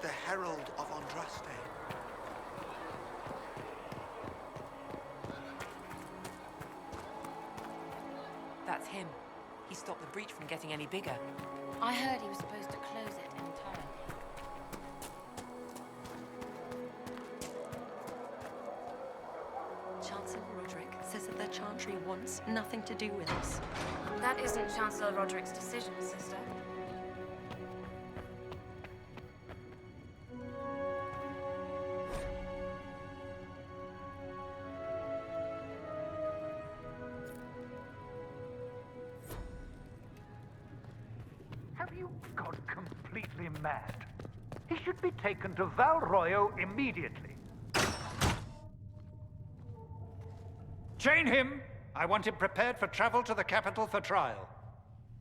the herald of Andraste. That's him. He stopped the breach from getting any bigger. I heard he was supposed to close it entirely. Chancellor Roderick says that the Chantry wants nothing to do with us. That isn't Chancellor Roderick's decision, sister. Have you gone completely mad? He should be taken to Val Royo immediately. Chain him! I want him prepared for travel to the capital for trial.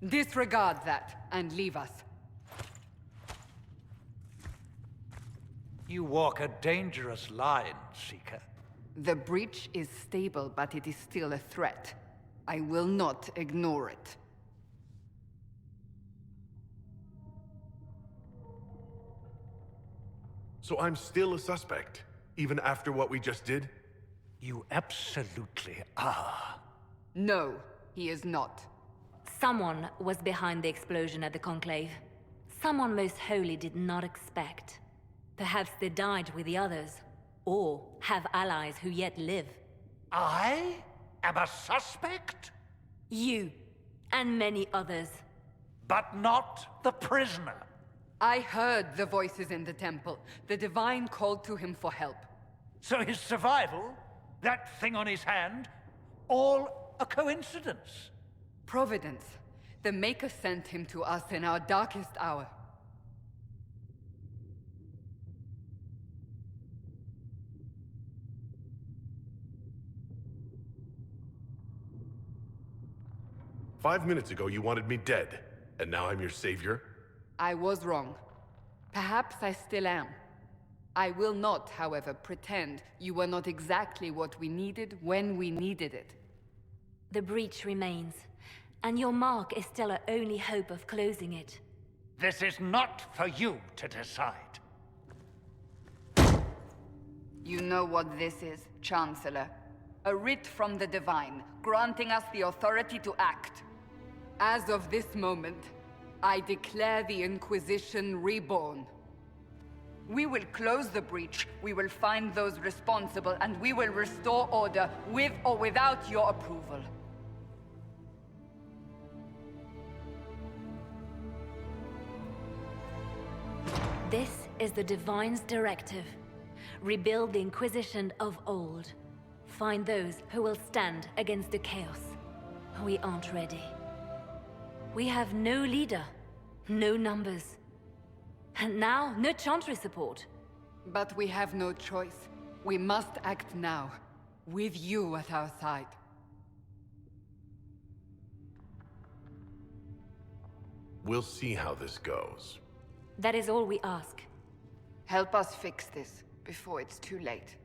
Disregard that, and leave us. You walk a dangerous line, Seeker. The breach is stable, but it is still a threat. I will not ignore it. So I'm still a suspect, even after what we just did? You absolutely are. No, he is not. Someone was behind the explosion at the Conclave. Someone most holy did not expect. Perhaps they died with the others, or have allies who yet live. I am a suspect? You, and many others. But not the prisoner. I heard the voices in the temple. The Divine called to him for help. So his survival, that thing on his hand, all a coincidence? Providence. The Maker sent him to us in our darkest hour. "5 minutes ago you wanted me dead, and now I'm your savior?" I was wrong. Perhaps I still am. I will not, however, pretend you were not exactly what we needed when we needed it. The breach remains, and your mark is still our only hope of closing it. This is not for you to decide. You know what this is, Chancellor. A writ from the Divine, granting us the authority to act. As of this moment, I declare the Inquisition reborn. We will close the breach, we will find those responsible, and we will restore order with or without your approval. This is the Divine's directive. Rebuild the Inquisition of old. Find those who will stand against the chaos. We aren't ready. We have no leader, no numbers. And now, no Chantry support. But we have no choice. We must act now, with you at our side. We'll see how this goes. That is all we ask. Help us fix this, before it's too late.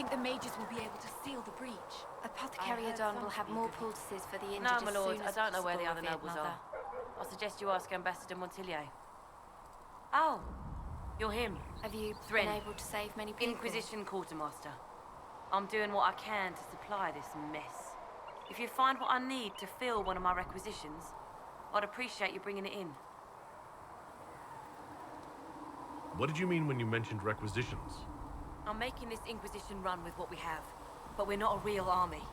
think the mages will be able to seal the breach? Apothecary Adon will have more poultices for the injured No, my as lord, soon I as don't know where the possible, other revered nobles mother. are. I suggest you ask Ambassador Montillier. Oh, you're him. Have you Thrin. been able to save many people? Inquisition Quartermaster. I'm doing what I can to supply this mess. If you find what I need to fill one of my requisitions, I'd appreciate you bringing it in. What did you mean when you mentioned requisitions? I'm making this Inquisition run with what we have, but we're not a real army.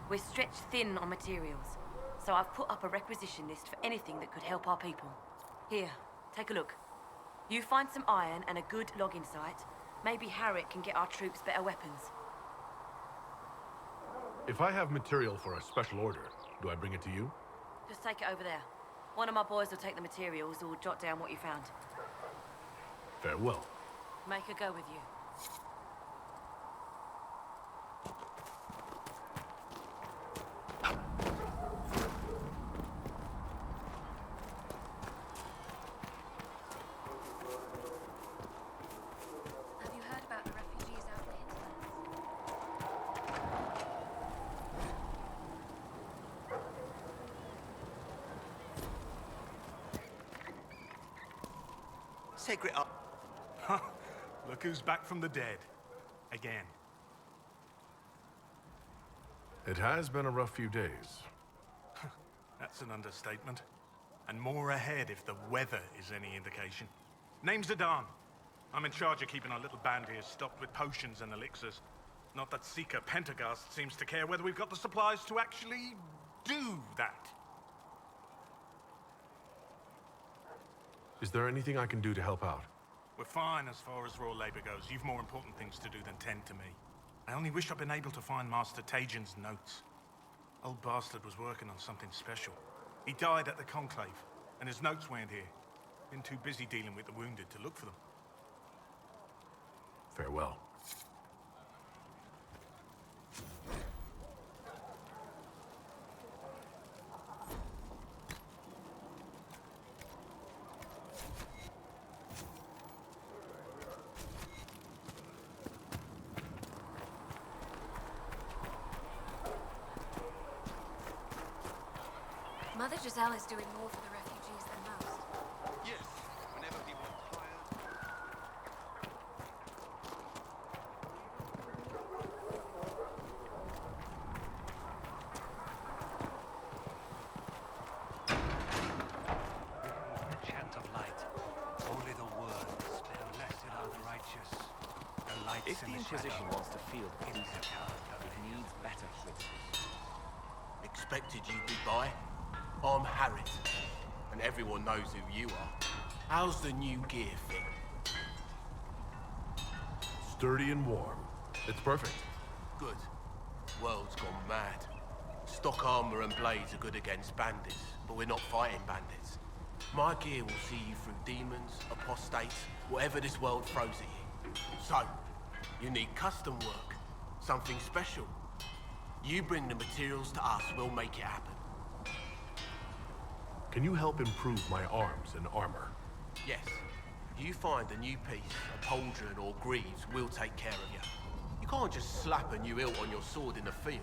We're stretched thin on materials, so I've put up a requisition list for anything that could help our people. Here, take a look. You find some iron and a good logging site, maybe Harriet can get our troops better weapons. If I have material for a special order, do I bring it to you? Just take it over there. One of my boys will take the materials or jot down what you found. Farewell. Make her go with you. Have you heard about the refugees out in the hinterlands? Secret up. Look who's back from the dead. Again. It has been a rough few days. That's an understatement. And more ahead if the weather is any indication. Name's Adan. I'm in charge of keeping our little band here stocked with potions and elixirs. Not that Seeker Pentagast seems to care whether we've got the supplies to actually do that. Is there anything I can do to help out? We're fine as far as raw labor goes. You've more important things to do than tend to me. I only wish I'd been able to find Master Tajin's notes. Old bastard was working on something special. He died at the Conclave, and his notes weren't here. Been too busy dealing with the wounded to look for them. Farewell. Mother Giselle is doing more for the refugees than most. Yes, whenever people are tired. The chant of light. Only the word spell. Blessed are the righteous. The lights If in the the Inquisition shadow. wants to field peace, it needs better forces. Expected you'd be by. I'm Harriet, and everyone knows who you are. How's the new gear fit? Sturdy and warm. It's perfect. Good. World's gone mad. Stock armor and blades are good against bandits, but we're not fighting bandits. My gear will see you through demons, apostates, whatever this world throws at you. So, you need custom work, something special. You bring the materials to us, we'll make it happen. Can you help improve my arms and armor? Yes. You find a new piece, a pauldron or greaves, we'll take care of you. You can't just slap a new hilt on your sword in the field.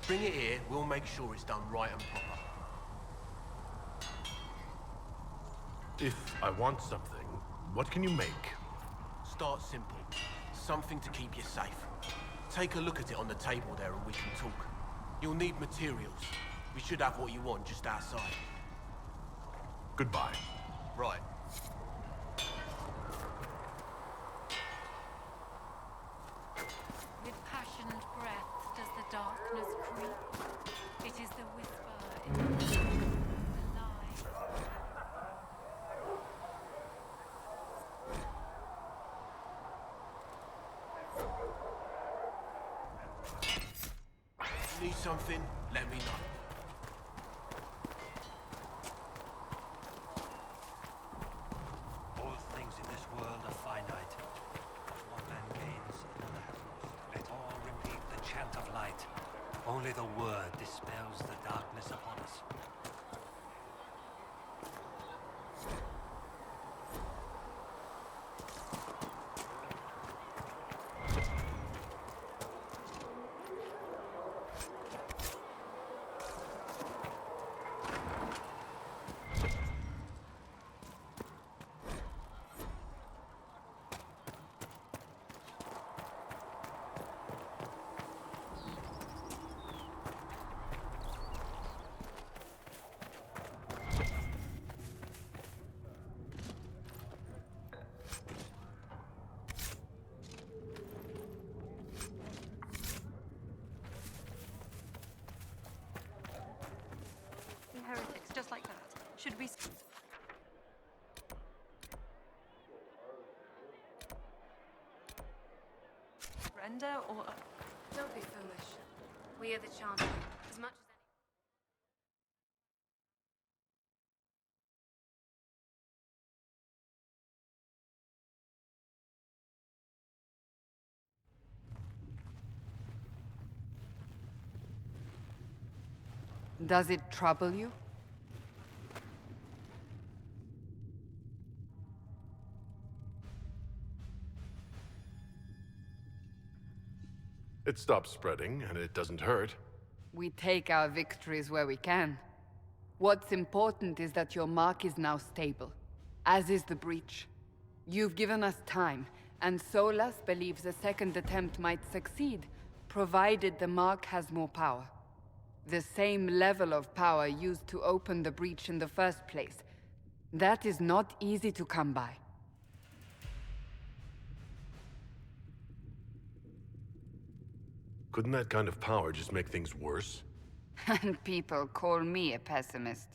Bring it here, we'll make sure it's done right and proper. If I want something, what can you make? Start simple. Something to keep you safe. Take a look at it on the table there and we can talk. You'll need materials. We should have what you want just outside. Goodbye. Right. With passionate breath does the darkness creep. It is the whisper in the lie. Need something? Let me know. All things in this world are finite. What one man gains, another has lost. Let all repeat the chant of light. Only the word dispels the darkness upon us. be... Surrender or... Don't be foolish. We are the Chancellor. As much as Does it trouble you? It stops spreading, and it doesn't hurt. We take our victories where we can. What's important is that your mark is now stable, as is the breach. You've given us time, and Solas believes a second attempt might succeed, provided the mark has more power. The same level of power used to open the breach in the first place. That is not easy to come by. Couldn't that kind of power just make things worse? And people call me a pessimist.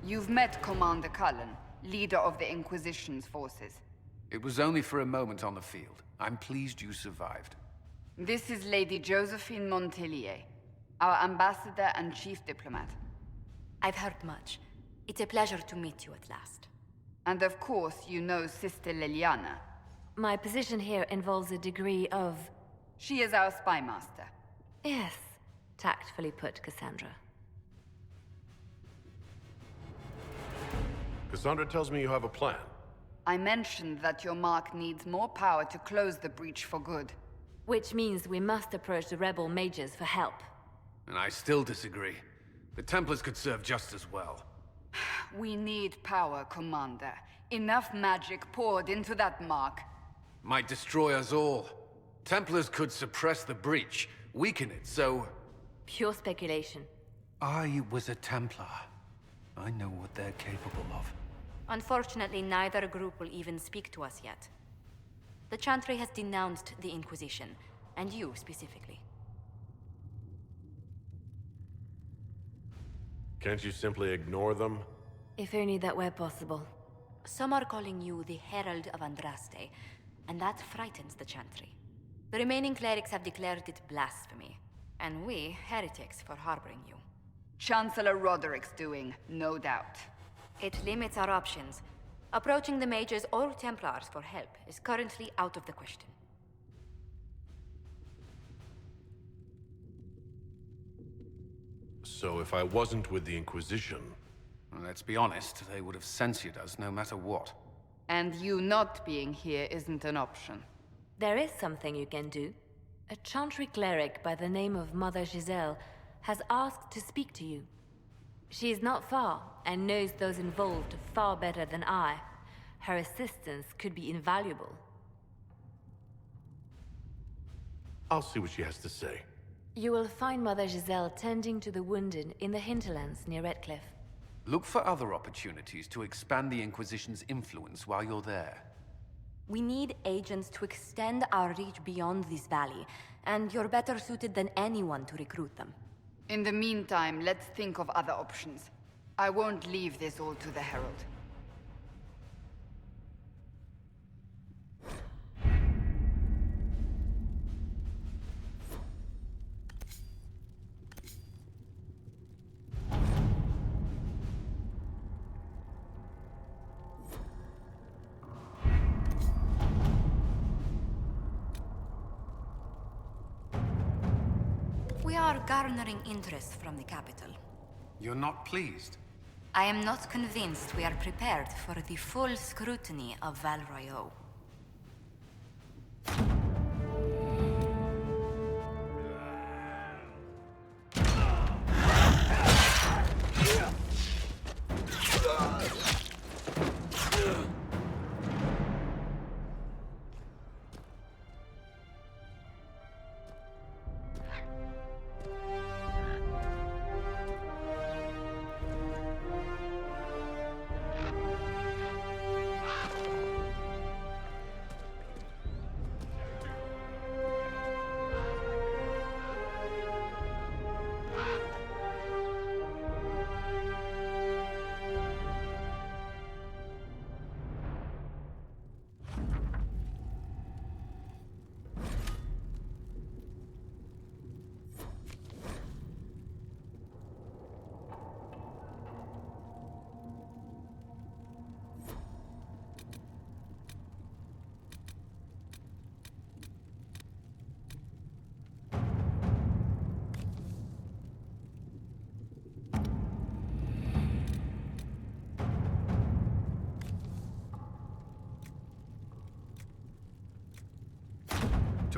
You've met Commander Cullen, leader of the Inquisition's forces. It was only for a moment on the field. I'm pleased you survived. This is Lady Josephine Montelier, our ambassador and chief diplomat. I've heard much. It's a pleasure to meet you at last. And of course, you know Sister Liliana. My position here involves a degree of... She is our spy master. Yes, tactfully put, Cassandra. Cassandra tells me you have a plan. I mentioned that your mark needs more power to close the breach for good. Which means we must approach the rebel mages for help. And I still disagree. The Templars could serve just as well. We need power, Commander. Enough magic poured into that mark. Might destroy us all. Templars could suppress the breach, weaken it, so... Pure speculation. I was a Templar. I know what they're capable of. Unfortunately, neither group will even speak to us yet. The Chantry has denounced the Inquisition, and you specifically. Can't you simply ignore them? If only that were possible. Some are calling you the Herald of Andraste, and that frightens the Chantry. The remaining clerics have declared it blasphemy, and we, heretics, for harboring you. Chancellor Roderick's doing, no doubt. It limits our options. Approaching the mages or Templars for help is currently out of the question. So if I wasn't with the Inquisition... Well, let's be honest, they would have censored us no matter what. And you not being here isn't an option. There is something you can do. A Chantry cleric by the name of Mother Giselle has asked to speak to you. She is not far, and knows those involved far better than I. Her assistance could be invaluable. I'll see what she has to say. You will find Mother Giselle tending to the wounded in the hinterlands near Redcliffe. Look for other opportunities to expand the Inquisition's influence while you're there. We need agents to extend our reach beyond this valley, and you're better suited than anyone to recruit them. In the meantime, let's think of other options. I won't leave this all to the Herald. We are garnering interest from the capital. You're not pleased? I am not convinced we are prepared for the full scrutiny of Val Royeaux.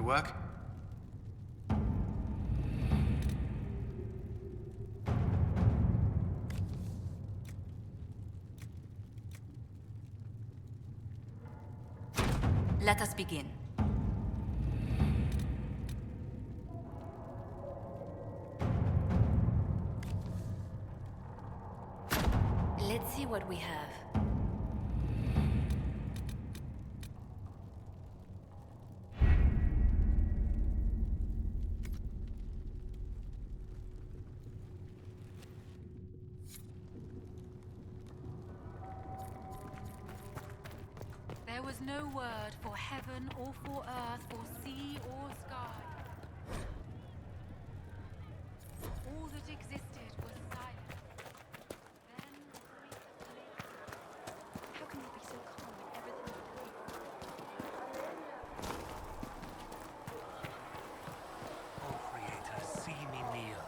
to work? Let us begin. Let's see what we have. There was no word for heaven or for earth, for sea or sky. All that existed was silence. Then a brief How can you be so calm in everything you do? O Creator, see me near,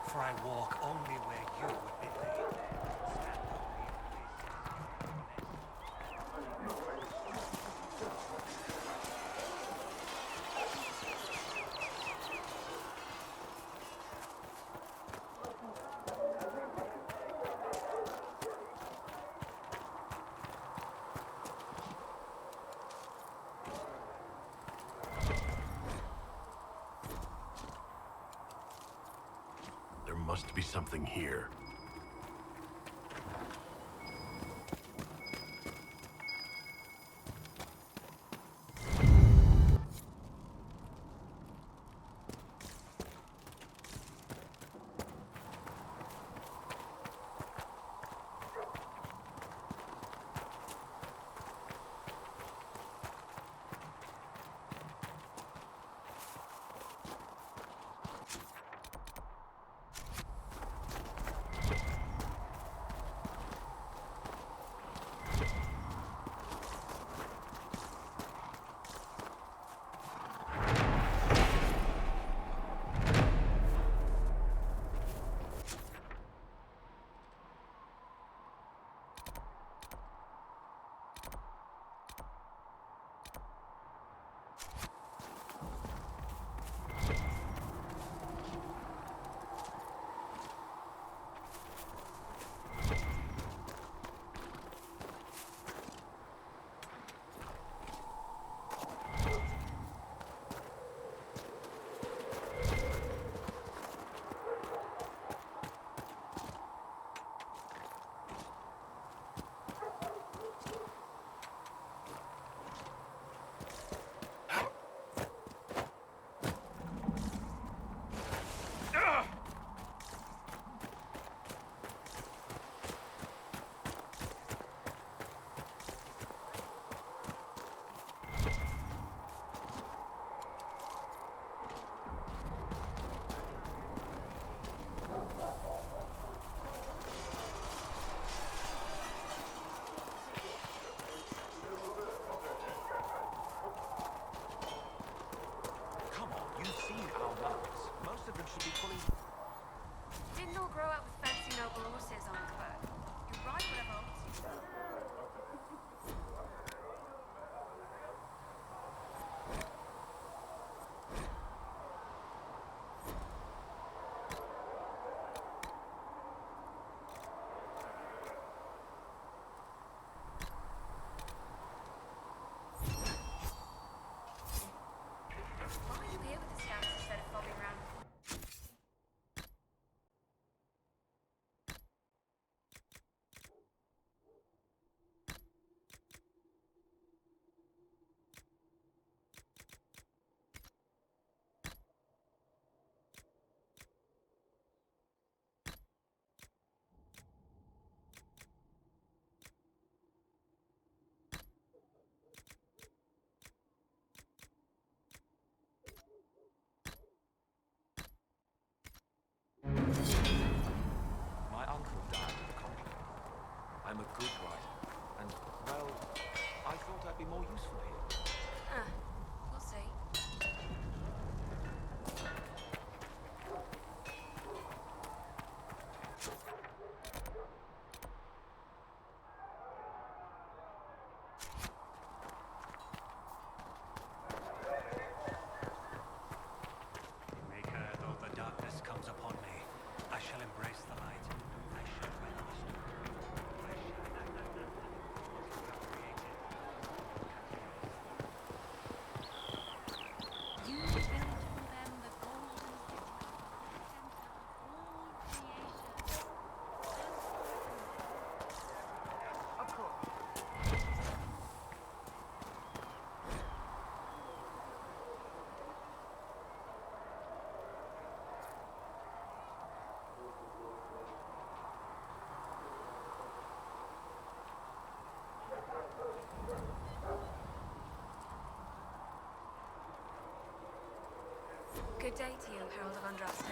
for I walk only where you would bid me. Stand only in places. There must be something here. Good day to you, Herald of Andraste.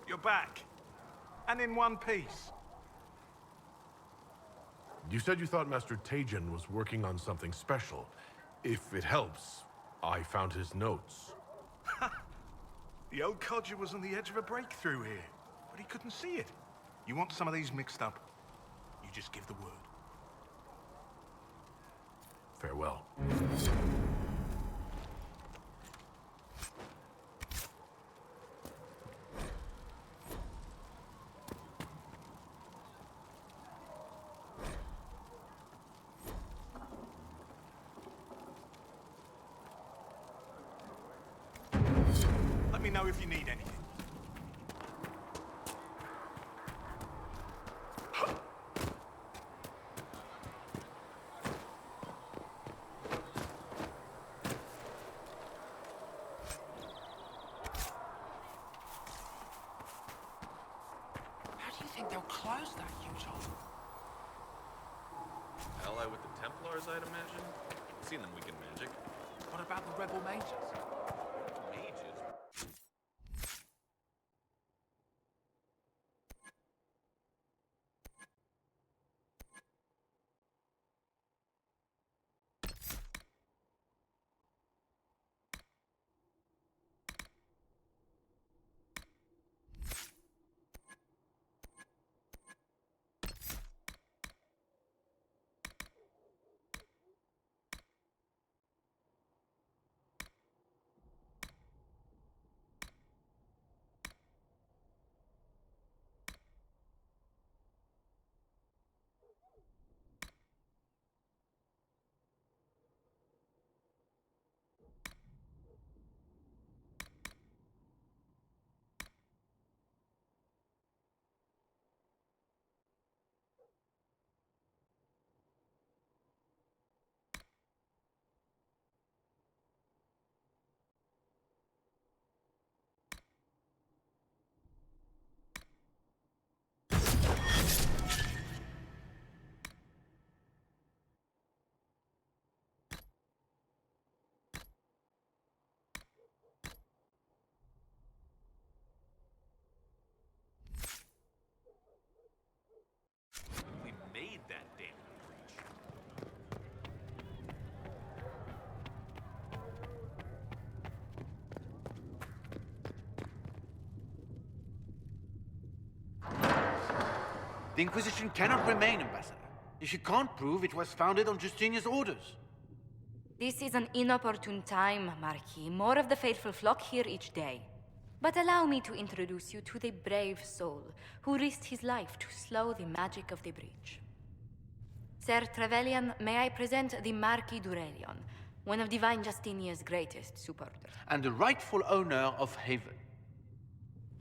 You're back. And in one piece. You said you thought Master Tejan was working on something special. If it helps, I found his notes. The old codger was on the edge of a breakthrough here, but he couldn't see it. You want some of these mixed up? You just give the word. Farewell. Let me know if you need anything. How do you think they'll close that huge hole? Ally with the Templars, I'd imagine. Seen them weaken magic. What about the rebel mages? Mages? We made that damn breach. The Inquisition cannot remain, Ambassador, if you can't prove it was founded on Justinian's orders. This is an inopportune time, Marquis. More of the faithful flock here each day. But allow me to introduce you to the brave soul who risked his life to slow the magic of the breach. Sir Trevelyan, may I present the Marquis d'Aurelion, one of Divine Justinia's greatest supporters. And the rightful owner of Haven.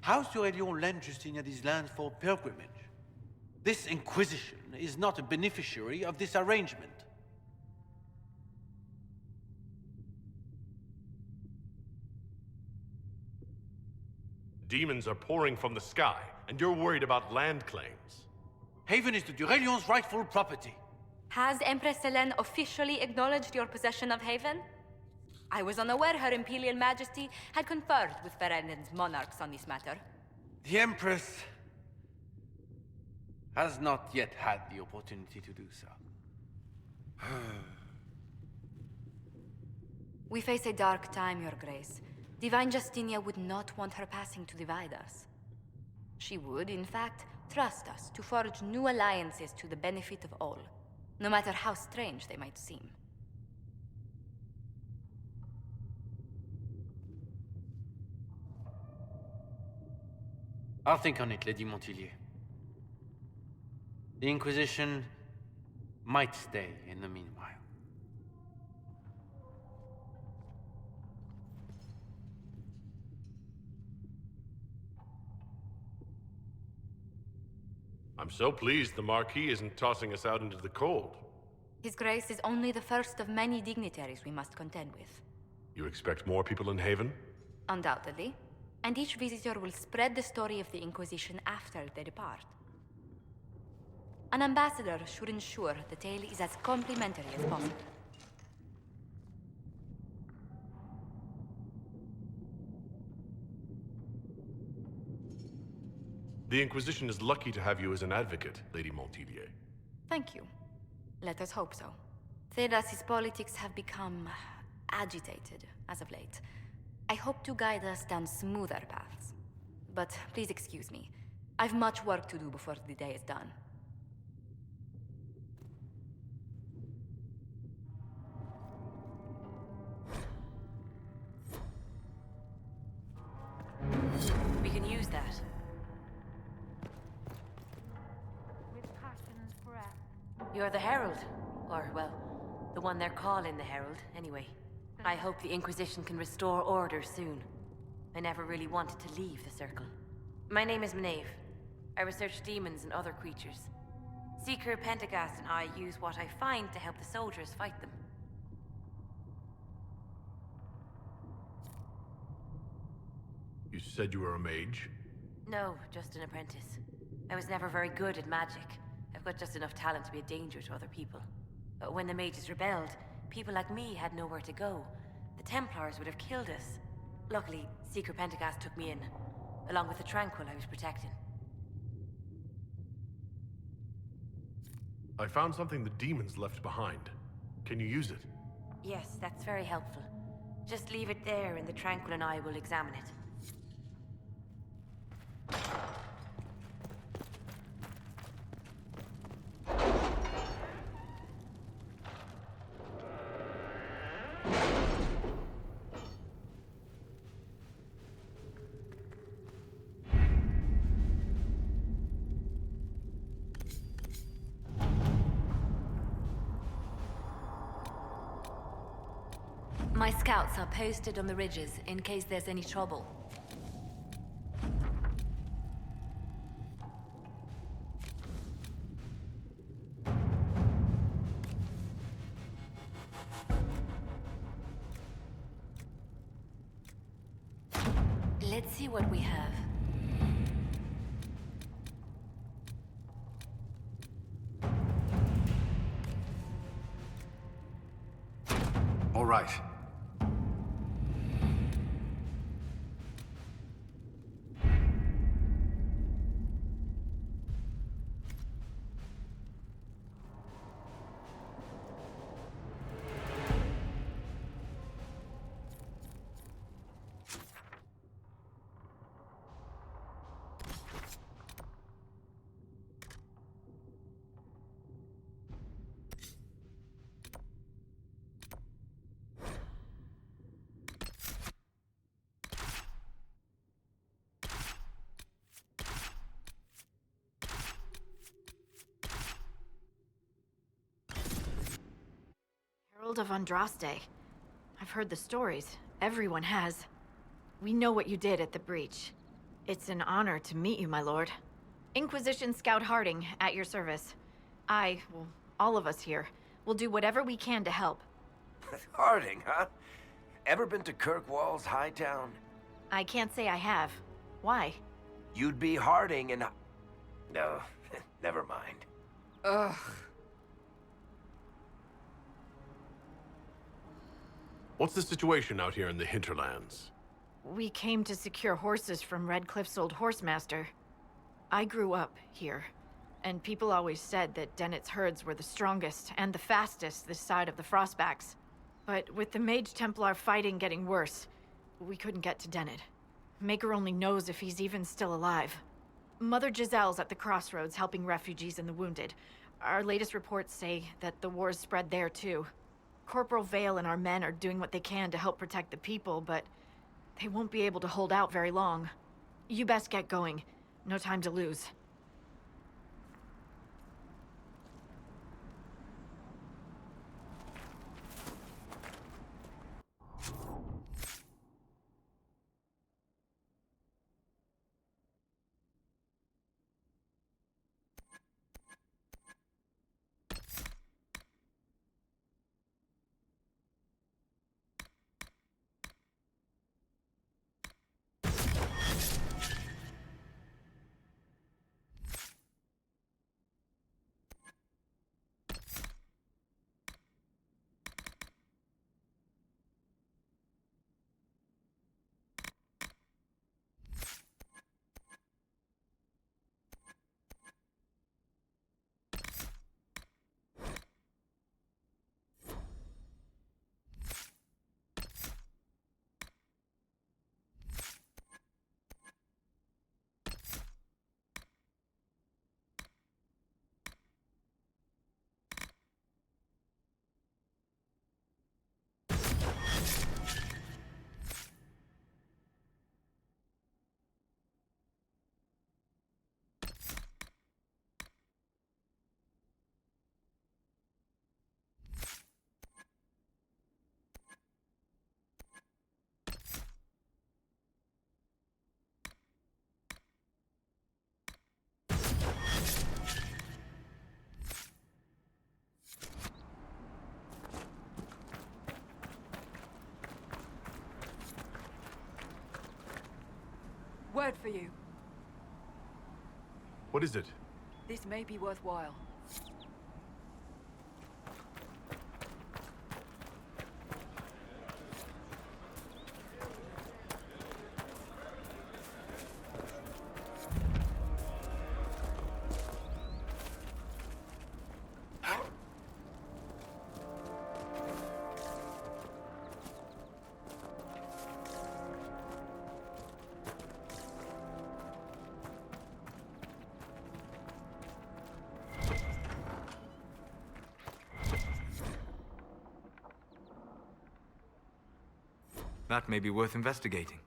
House d'Aurelion lent Justinia these lands for pilgrimage. This Inquisition is not a beneficiary of this arrangement. Demons are pouring from the sky, and you're worried about land claims. Haven is the d'Aurelion's rightful property. Has Empress Selene officially acknowledged your possession of Haven? I was unaware Her Imperial Majesty had conferred with Ferelden's monarchs on this matter. The Empress has not yet had the opportunity to do so. We face a dark time, Your Grace. Divine Justinia would not want her passing to divide us. She would, in fact, trust us to forge new alliances to the benefit of all, no matter how strange they might seem. I'll think on it, Lady Montillier. The Inquisition might stay in the meanwhile. I'm so pleased the Marquis isn't tossing us out into the cold. His Grace is only the first of many dignitaries we must contend with. You expect more people in Haven? Undoubtedly. and each visitor will spread the story of the Inquisition after they depart. An ambassador should ensure the tale is as complimentary as possible. The Inquisition is lucky to have you as an advocate, Lady Montilier. Thank you. Let us hope so. Tierras' politics have become agitated as of late. I hope to guide us down smoother paths. But please excuse me. I've much work to do before the day is done. We can use that. You're the Herald. Or, well, the one they're calling the Herald, anyway. I hope the Inquisition can restore order soon. I never really wanted to leave the Circle. My name is Maeve. I research demons and other creatures. Seeker Pentagast and I use what I find to help the soldiers fight them. You said you were a mage? No, just an apprentice. I was never very good at magic. I've got just enough talent to be a danger to other people. But when the mages rebelled, people like me had nowhere to go. The Templars would have killed us. Luckily, Seeker Pentagast took me in, along with the Tranquil I was protecting. I found something the demons left behind. Can you use it? Yes, that's very helpful. Just leave it there and the Tranquil and I will examine it. My scouts are posted on the ridges in case there's any trouble. Let's see what we have. All right. Herald of Andraste. I've heard the stories. Everyone has. We know what you did at the breach. It's an honor to meet you, my lord. Inquisition Scout Harding, at your service. Well, all of us here, will do whatever we can to help. Harding, huh? Ever been to Kirkwall's Hightown? I can't say I have. Why? You'd be Harding and... No, never mind. Ugh. What's the situation out here in the hinterlands? We came to secure horses from Redcliffe's old horsemaster. I grew up here, and people always said that Dennett's herds were the strongest and the fastest this side of the Frostbacks. But with the Mage Templar fighting getting worse, we couldn't get to Dennett. Maker only knows if he's even still alive. Mother Giselle's at the crossroads helping refugees and the wounded. Our latest reports say that the war's spread there too. Corporal Vale and our men are doing what they can to help protect the people, but they won't be able to hold out very long. You best get going. No time to lose. word for you. What is it? This may be worthwhile. That may be worth investigating.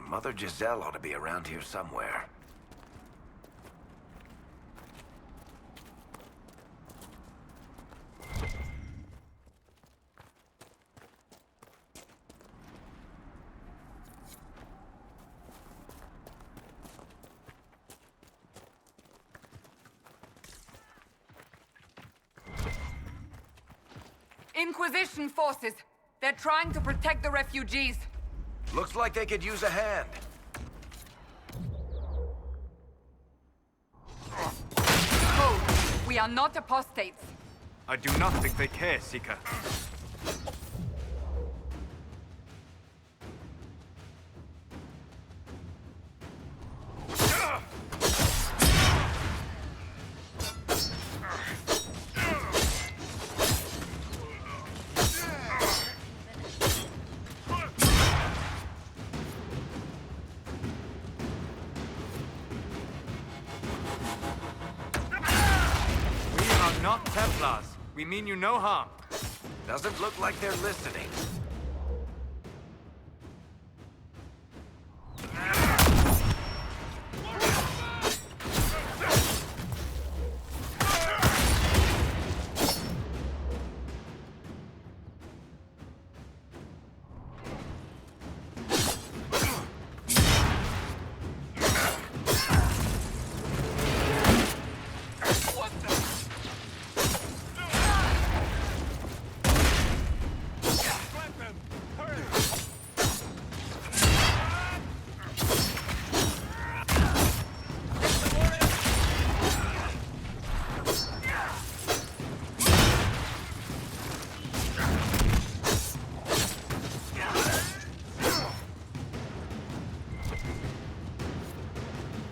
Mother Giselle ought to be around here somewhere. Inquisition forces. They're trying to protect the refugees. Looks like they could use a hand. Code. We are not apostates. I do not think they care, Seeker. Not Templars. We mean you no harm. Doesn't look like they're listening.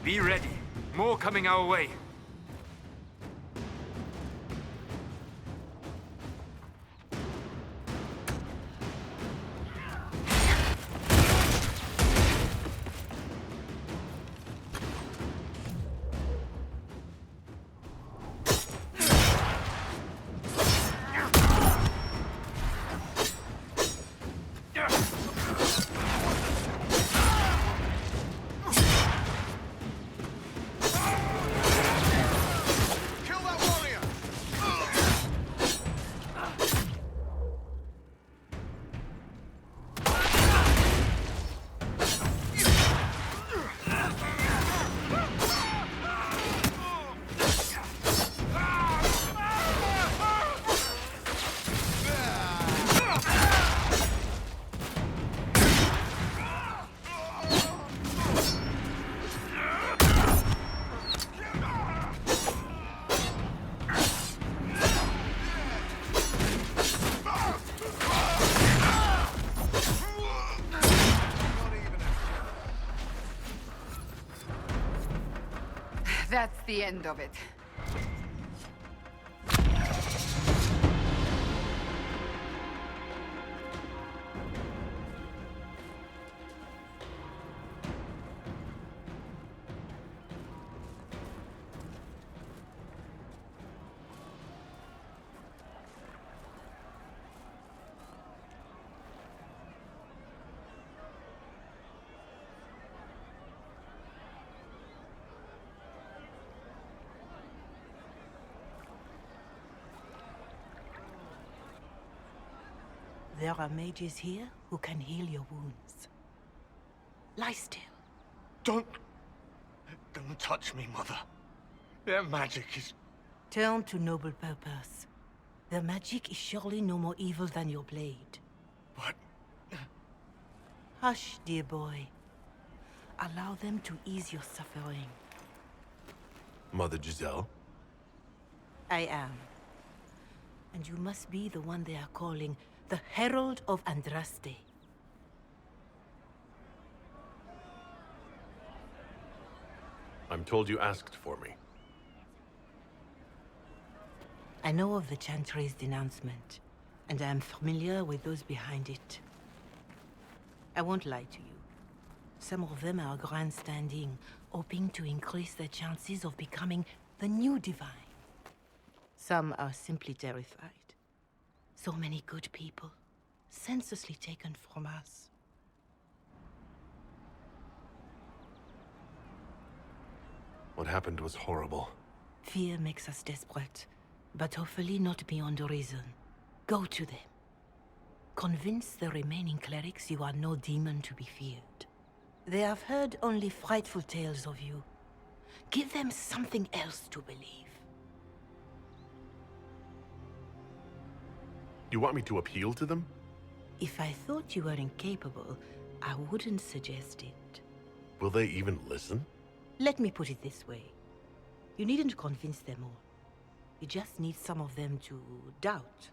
Be ready. More coming our way. That's the end of it. There are mages here who can heal your wounds. Lie still. Don't touch me, Mother. Their magic is... Turn to noble purpose. Their magic is surely no more evil than your blade. But... Hush, dear boy. Allow them to ease your suffering. Mother Giselle? I am. And you must be the one they are calling the Herald of Andraste. I'm told you asked for me. I know of the Chantry's denouncement, and I am familiar with those behind it. I won't lie to you. Some of them are grandstanding, hoping to increase their chances of becoming the new divine. Some are simply terrified. So many good people, senselessly taken from us. What happened was horrible. Fear makes us desperate, but hopefully not beyond reason. Go to them. Convince the remaining clerics you are no demon to be feared. They have heard only frightful tales of you. Give them something else to believe. You want me to appeal to them? If I thought you were incapable, I wouldn't suggest it. Will they even listen? Let me put it this way. You needn't convince them all. You just need some of them to doubt.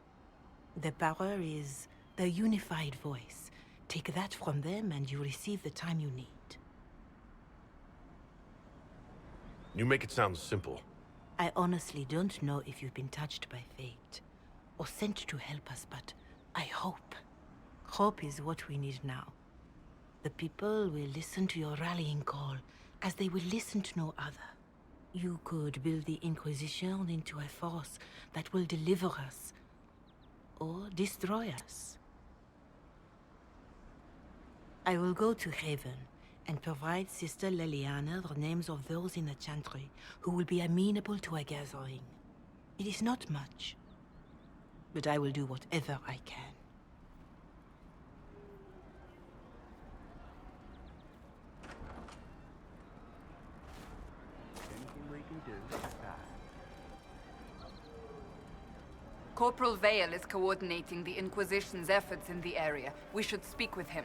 Their power is their unified voice. Take that from them and you receive the time you need. You make it sound simple. I honestly don't know if you've been touched by fate, or sent to help us, but I hope. Hope is what we need now. The people will listen to your rallying call, as they will listen to no other. You could build the Inquisition into a force that will deliver us, or destroy us. I will go to Haven, and provide Sister Leliana the names of those in the Chantry who will be amenable to a gathering. It is not much, but I will do whatever I can. Anything we can do, that. Corporal Vale is coordinating the Inquisition's efforts in the area. We should speak with him.